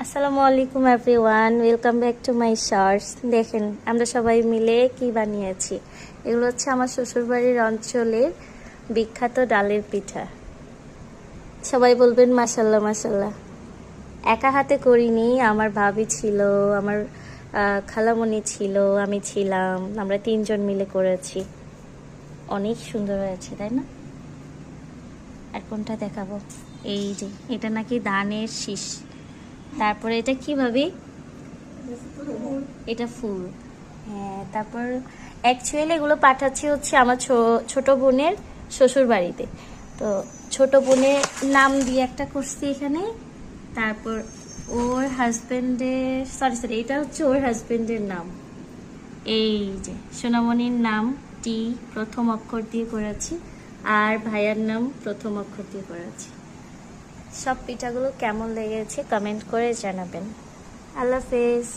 আসসালামু আলাইকুম everyone, welcome back to my shorts. দেখেন আমরা সবাই মিলে কি বানিয়েছি। এগুলো হচ্ছে আমার শ্বশুরবাড়ির অঞ্চলের বিখ্যাত ডালের পিঠা। সবাই বলবেন মাশাল্লাহ মাশাল্লাহ। একা হাতে করিনি, আমার ভাবি ছিল, আমার খালামণি ছিল, আমি ছিলাম, আমরা তিনজন মিলে করেছি। অনেক সুন্দর হয়েছে, তাই না? আর কোনটা দেখাবো? এই যে এটা নাকি ধানের শীষ। তারপরে এটা কি ভাবি? এটা ফুল। হ্যাঁ, তারপর অ্যাকচুয়ালি এগুলো পাঠাচ্ছি হচ্ছে আমার ছোট বোনের শ্বশুর বাড়িতে। তো ছোট বোনের নাম দিয়ে একটা করছি এখানে। তারপর ওর হাজবেন্ডের সরি এটা হচ্ছে ওর হাজবেন্ডের নাম। এই যে সোনামণির নাম টি প্রথম অক্ষর দিয়ে করেছি, আর ভাইয়ার নাম প্রথম অক্ষর দিয়ে করেছি। সব পিঠাগুলো কেমন লেগেছে কমেন্ট করে জানাবেন। আল্লাহ হাফেজ।